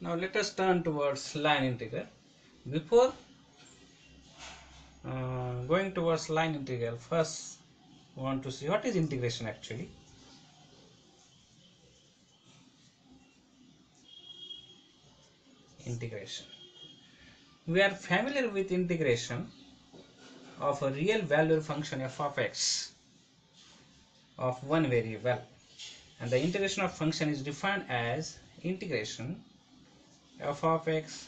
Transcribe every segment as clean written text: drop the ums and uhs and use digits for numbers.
Now let us turn towards line integral. Before going towards line integral, first we want to see what is integration actually. Integration. We are familiar with integration of a real valued function f of x of one variable, and the integration of function is defined as integration f of x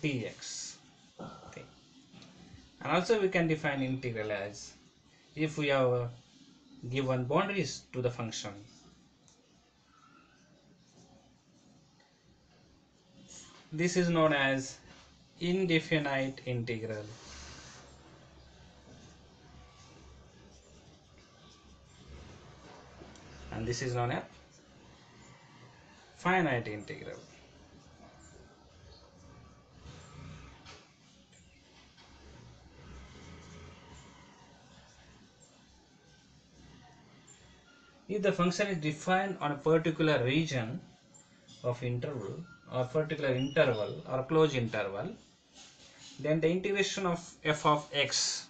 dx. Okay. And also we can define integral as if we have given boundaries to the function. This is known as indefinite integral. And this is known as finite integral. If the function is defined on a particular region of interval or particular interval or closed interval, then the integration of f of x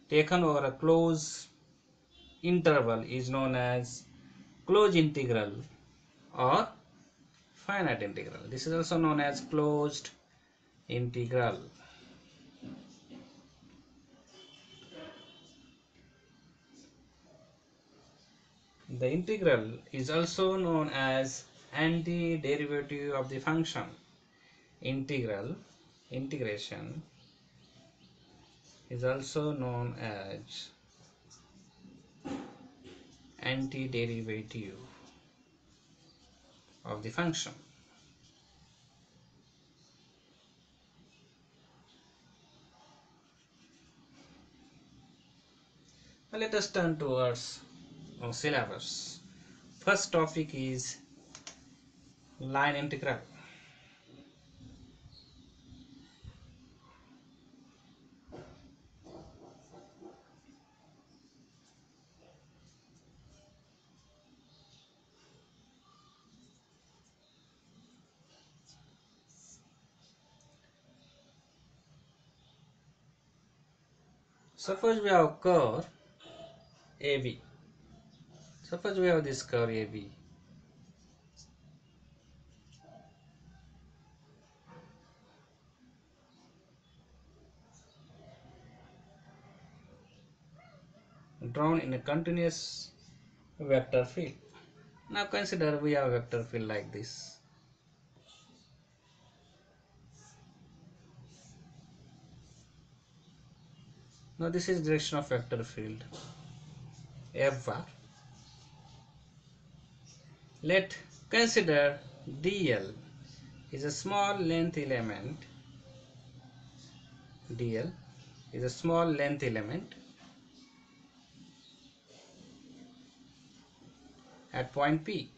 taken over a closed interval is known as closed integral or finite integral. This is also known as closed integral. The integral is also known as antiderivative of the function. Integration is also known as antiderivative of the function. Now let us turn towards our syllabus. First topic is line integral. Suppose we have curve AB. Suppose we have this curve AB. Drawn in a continuous vector field. Now consider we have a vector field like this. Now this is direction of vector field F bar. Let consider dl is a small length element. dl is a small length element at point P.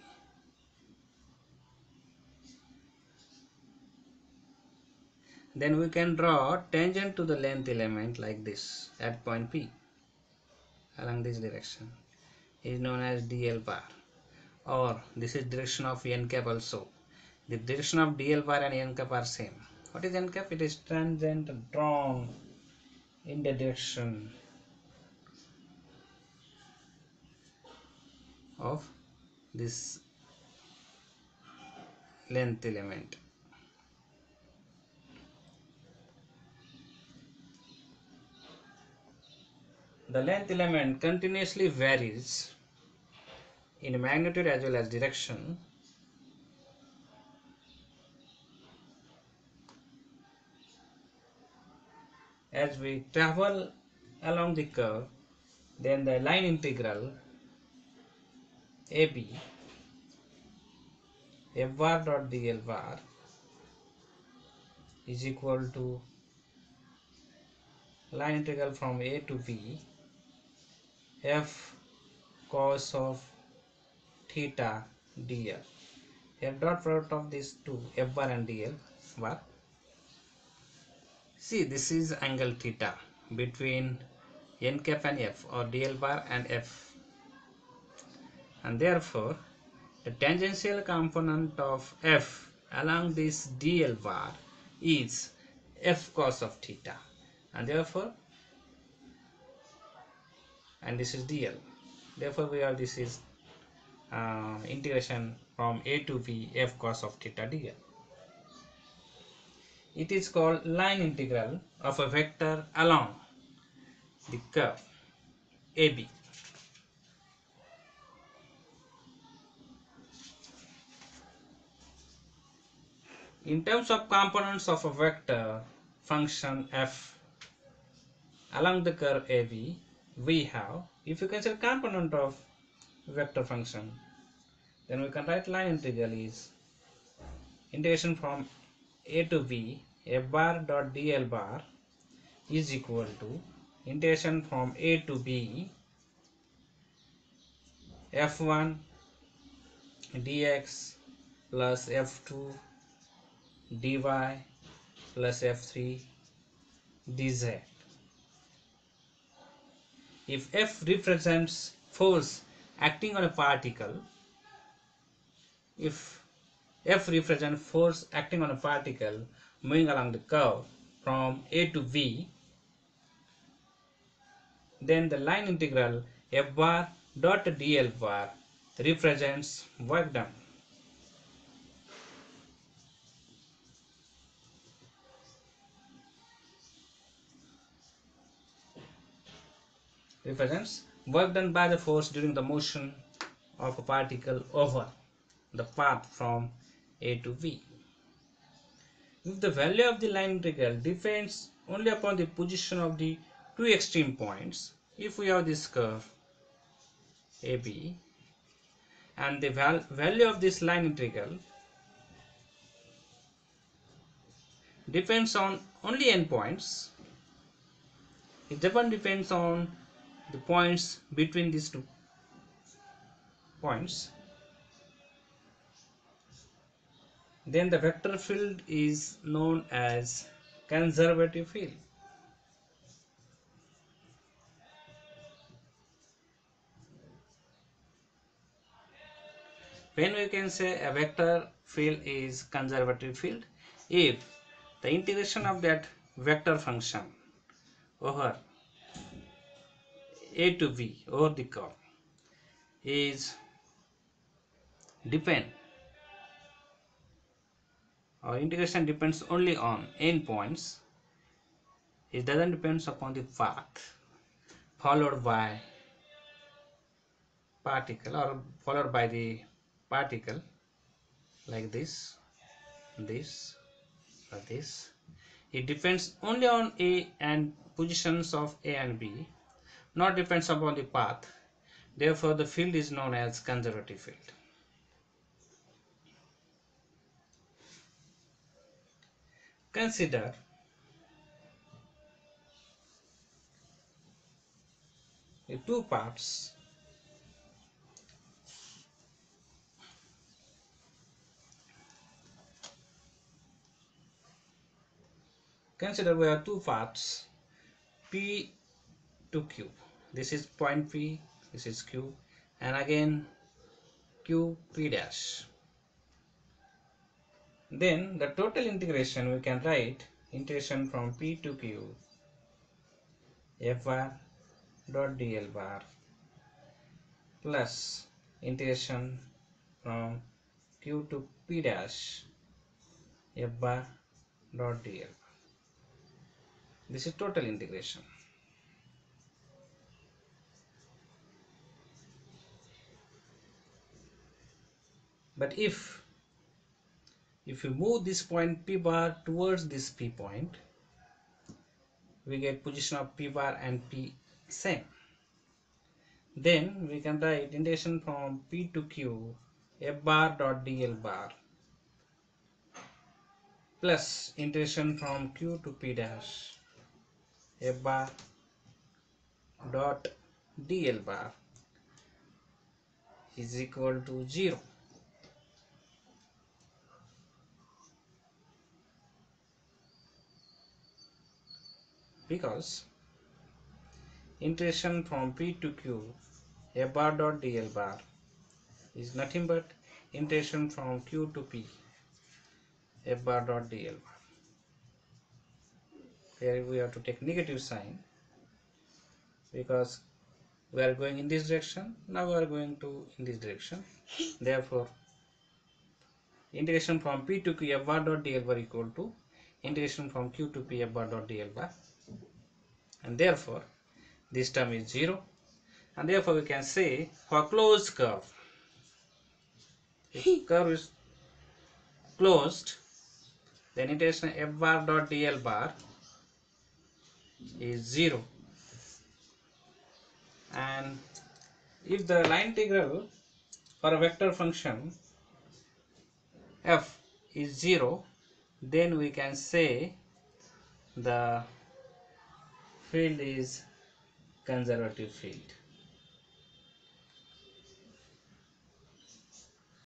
Then we can draw tangent to the length element like this at point P along this direction is known as dl bar, or this is direction of n cap also. The direction of dl bar and n cap are same. What is n cap? It is tangent drawn in the direction of this length element. The length element continuously varies in magnitude as well as direction. As we travel along the curve, then the line integral AB f bar dot dl bar is equal to line integral from A to B f cos of theta dl. F dot product of these two, f bar and dl bar. See, this is angle theta between n cap and f, or dl bar and f, and therefore the tangential component of f along this dl bar is f cos of theta, and therefore, and this is dl, therefore we have this is integration from a to b f cos of theta dl. It is called line integral of a vector along the curve AB. In terms of components of a vector function f along the curve AB, we have, if you consider component of vector function, then we can write line integral is integration from a to b f bar dot dl bar is equal to integration from a to b f1 dx plus f2 dy plus f3 dz. If F represents force acting on a particle, if F represents force acting on a particle moving along the curve from A to B, then the line integral F bar dot dl bar represents work done. Represents work done by the force during the motion of a particle over the path from A to B. If the value of the line integral depends only upon the position of the two extreme points, if we have this curve AB and the value of this line integral depends on only n points, it depends on the points between these two points, then the vector field is known as conservative field. When we can say a vector field is conservative field, if the integration of that vector function over A to B over the curve is depend, or integration depends only on n points, it doesn't depend upon the path followed by particle or followed by the particle like this, this or this. It depends only on A and positions of A and B, not depends upon the path. Therefore, the field is known as conservative field. Consider the two parts. Consider we have two paths P to Q. This is point P, this is Q, and again Q P dash. Then the total integration we can write integration from P to Q F bar dot dl bar plus integration from Q to P dash F bar dot dl. This is total integration. But if you move this point P bar towards this P point, we get position of P bar and P same. Then we can write integration from P to Q F bar dot dl bar plus integration from Q to P dash F bar dot dl bar is equal to 0. Because integration from P to Q F bar dot dl bar is nothing but integration from Q to P f bar dot dl bar. Here we have to take negative sign because we are going in this direction. Now we are going to in this direction. Therefore, integration from p to q f bar dot dl bar equal to integration from q to p f bar dot dl bar, and therefore this term is 0, and therefore we can say for closed curve, if curve is closed, then integration f bar dot dl bar is 0, and if the line integral for a vector function f is 0, then we can say the field is conservative field.